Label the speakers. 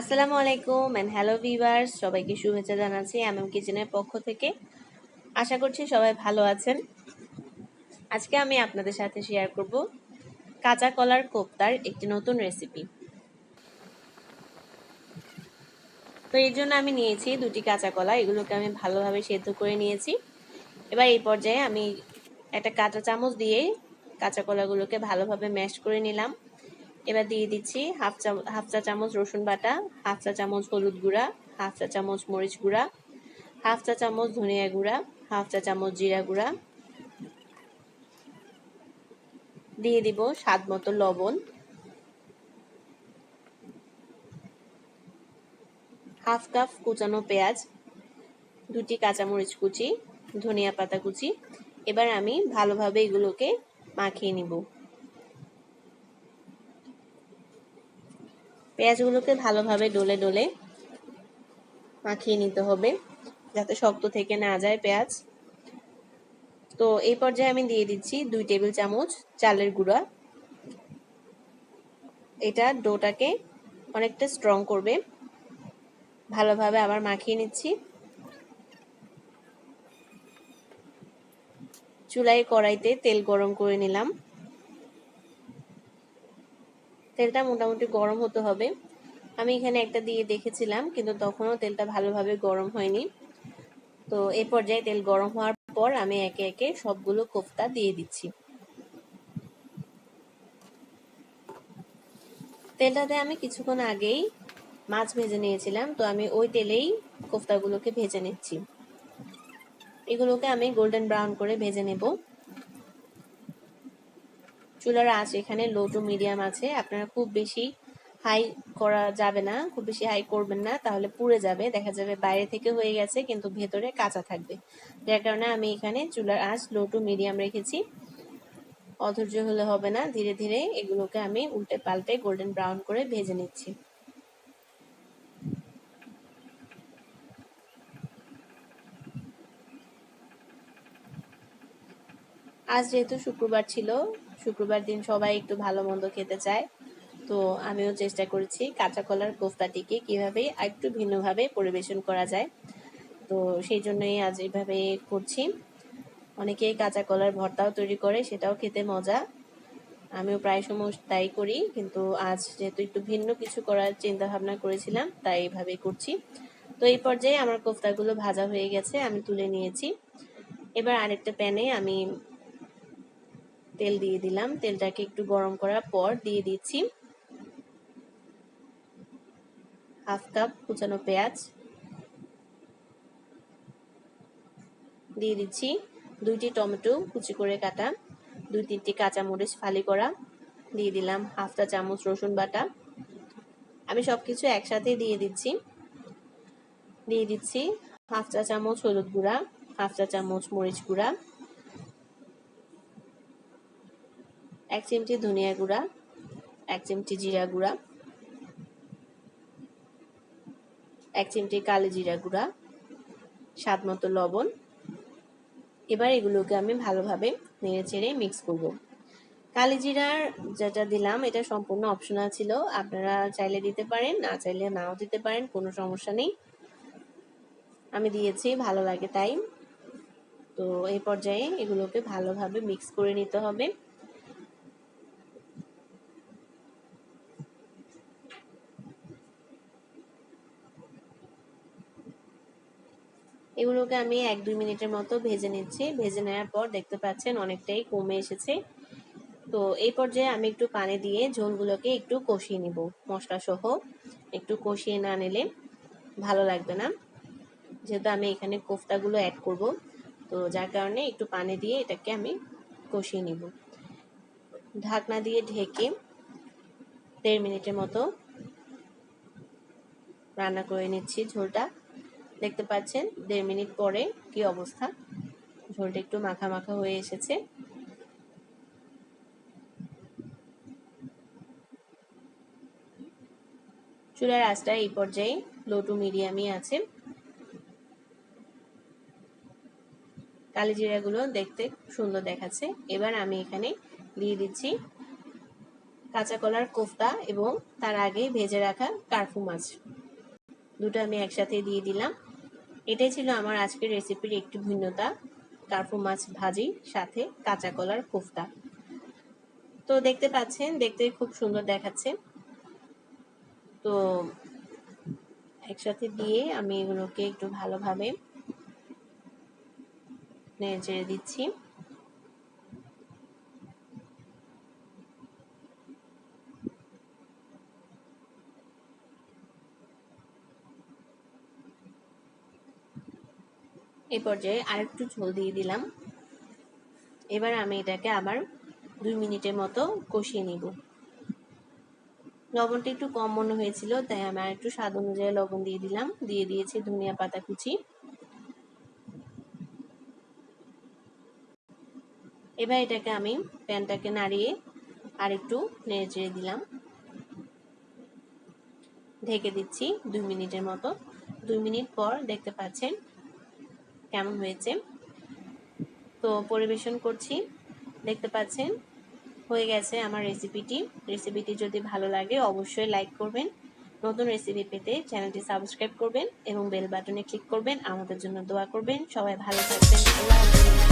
Speaker 1: আসসালামু আলাইকুম and hello viewers, সবাইকে শুভেচ্ছা জানাচ্ছি এমএম কিচেনের পক্ষ থেকে। আশা করছি সবাই ভালো আছেন। আজকে আমি আপনাদের সাথে শেয়ার করব কাঁচা কলার কোফতার একটি নতুন রেসিপি। তো এর জন্য আমি নিয়েছি দুটি কাঁচা কলা, এগুলোকে আমি ভালোভাবে সেদ্ধ করে নিয়েছি। এবার এই পর্যায়ে আমি একটা কাঁচা চামচ দিয়ে কাঁচা কলাগুলোকে ভালোভাবে ম্যাশ করে নিলাম। এবার দিয়ে দিচ্ছি হাফ চা চামচ রসুন বাটা, হাফ চা চামচ হলুদ গুঁড়া, হাফ চা চামচ মরিচ গুঁড়া, হাফ চা চামচ ধনিয়া গুঁড়া, হাফ চা চামচ জিরা গুঁড়া, দিয়ে দিব স্বাদ মতো লবণ, হাফ কাপ কুচানো পেঁয়াজ, দুটি কাঁচামরিচ কুচি, ধনিয়া পাতা কুচি। এবার আমি ভালোভাবে এগুলোকে মাখিয়ে নিব। পেঁয়াজগুলোকে ভালোভাবে ডলে ডলে মাখিয়ে নিতে হবে যাতে শক্ত থেকে না যায় পেঁয়াজ। তো এই পর্যায়ে আমি দিয়ে দিচ্ছি 2 টেবিল চামচ চালের গুঁড়া। এটা ডোটাকে অনেকটা স্ট্রং করবে। ভালোভাবে আবার মাখিয়ে নিচ্ছি। চুলায় কড়াইতে তেল গরম করে নিলাম। তেলটা মোটামুটি গরম হতে হবে। আমি এখানে একটা দিয়ে দেখেছিলাম, কিন্তু তখনও তেলটা ভালোভাবে গরম হয়নি। তো এই পর্যায়ে তেল গরম হওয়ার পর আমি একে একে সবগুলো কোফতা দিয়ে দিচ্ছি। তেলটাতে আমি কিছুক্ষণ আগেই মাছ ভেজে নিয়েছিলাম, তো আমি ওই তেলেই কোফতাগুলোকে ভেজে নিচ্ছি। এগুলোকে আমি গোল্ডেন ব্রাউন করে ভেজে নেব। চুলার আঁচ এখানে লো টু মিডিয়াম আছে। আপনারা খুব বেশি হাই করা যাবে না, খুব বেশি হাই করবেন না, তাহলে পুড়ে যাবে। দেখা যাবে বাইরে থেকে হয়ে গেছে কিন্তু ভেতরে কাঁচা থাকবে। যার কারণে আমি এখানে চুলার আঁচ লো টু মিডিয়াম রেখেছি। অধৈর্য হলে হবে না, ধীরে ধীরে এগুলোকে আমি উল্টে পাল্টে গোল্ডেন ব্রাউন করে ভেজে নিচ্ছি। আজ যেহেতু শুক্রবার ছিল, শুক্রবার দিন সবাই একটু ভালো মন্দ খেতে চায়, তো আমিও চেষ্টা করেছি কাঁচা কলার কোফতাটিকে কিভাবে একটু ভিন্নভাবে পরিবেশন করা যায়। তো সেই জন্যই আজ এইভাবে করছি। অনেকেই কাঁচা কলার ভর্তাও তৈরি করে, সেটাও খেতে মজা। আমিও প্রায় সময় তাই করি, কিন্তু আজ যেহেতু একটু ভিন্ন কিছু করার চিন্তা ভাবনা করেছিলাম, তাই এইভাবেই করছি। তো এই পর্যায়ে আমার কোফতাগুলো ভাজা হয়ে গেছে, আমি তুলে নিয়েছি। এবার আরেকটা প্যানে আমি তেল দিয়ে দিলাম। তেলটাকে একটু গরম করার পর দিয়ে দিচ্ছি হাফ কাপ কুচানো পেঁয়াজ, দিয়ে দিচ্ছি 2টি টমেটো কুচি করে কাটা, 2-3টি কাঁচামরিচ ফালি করা, দিয়ে দিলাম হাফ চা চামচ রসুন বাটা। আমি সবকিছু একসাথে দিয়ে দিচ্ছি। দিয়ে দিচ্ছি হাফ চা চামচ হলুদ গুঁড়া, হাফ চা চামচ মরিচ গুঁড়া, 1 চিমটি ধনিয়া গুঁড়া, 1 চিমটি জিরা গুঁড়া, 1 চিমটি কালো জিরা গুঁড়া, স্বাদ মতো লবণ। এবার এগুলোকে আমি ভালোভাবে নেড়েচেড়ে মিক্স করব। কালিজিরার যেটা দিলাম এটা সম্পূর্ণ অপশনাল ছিল, আপনারা চাইলে দিতে পারেন, না চাইলে নাও দিতে পারেন, কোনো সমস্যা নেই। আমি দিয়েছি, ভালো লাগে তাই। তো এই পর্যায়ে এগুলোকে ভালোভাবে মিক্স করে নিতে হবে। এগুলোকে আমি 1-2 মিনিটের মতো ভেজে নিচ্ছি। ভেজে নেওয়ার পর দেখতে পাচ্ছেন অনেকটাই কমে এসেছে। তো এই পর্যায়ে আমি একটু পানি দিয়ে ঝোলগুলোকে একটু কষিয়ে নিব। মশলা সহ একটু কষিয়ে না নিলে ভালো লাগবে না, যেহেতু আমি এখানে কোফতাগুলো অ্যাড করব। তো যার কারণে একটু পানি দিয়ে এটাকে আমি কষিয়ে নিব। ঢাকনা দিয়ে ঢেকে 1.5 মিনিটের মতো রান্না করে নিচ্ছি ঝোলটা। দেখতে পাচ্ছেন 1.5 মিনিট পরে কি অবস্থা, ঝোলটা একটু মাখা মাখা হয়ে এসেছে। চুলার আঁচটা এই পর্যায়ে লো টু মিডিয়ামই আছে। কালিজিরাগুলো দেখতে সুন্দর দেখাচ্ছে। এবার আমি এখানে দিয়ে দিচ্ছি কাঁচা কলার কোফতা এবং তার আগে ভেজে রাখা কার্ফু মাছ, দুটো আমি একসাথে দিয়ে দিলাম। এটাই ছিল আমার আজকের রেসিপির একটু ভিন্নতা, কার্ফু মাছ ভাজি সাথে কাঁচা কলার কোফতা। তো দেখতে পাচ্ছেন, দেখতে খুব সুন্দর দেখাচ্ছে। তো একসাথে দিয়ে আমি এগুলোকে একটু ভালোভাবে নেড়ে চেড়ে দিচ্ছি। এই পর্যায়ে আরেকটু ঝোল দিয়ে দিলাম। এবার আমি এটাকে আবার 2 মিনিটের মতো কষিয়ে নিব। লবণটা একটু কম মনে হয়েছিল, তাই আমি আর একটু স্বাদ অনুযায়ী লবণ দিয়ে দিলাম। দিয়ে দিয়েছি ধনিয়া পাতা কুচি। এবার এটাকে আমি প্যানটাকে নাড়িয়ে আর একটু নেড়ে চেড়ে দিলাম। ঢেকে দিচ্ছি 2 মিনিটের মতো। 2 মিনিট পর দেখতে পাচ্ছেন কেমন হয়েছে। তো পরিবেশন করছি, দেখতে পাচ্ছেন হয়ে গেছে আমার রেসিপিটি যদি ভালো লাগে অবশ্যই লাইক করবেন। নতুন রেসিপি পেতে চ্যানেলটি সাবস্ক্রাইব করবেন এবং বেল বাটনে ক্লিক করবেন। আমাদের জন্য দোয়া করবেন। সবাই ভালো থাকবেন। আল্লাহ হাফেজ।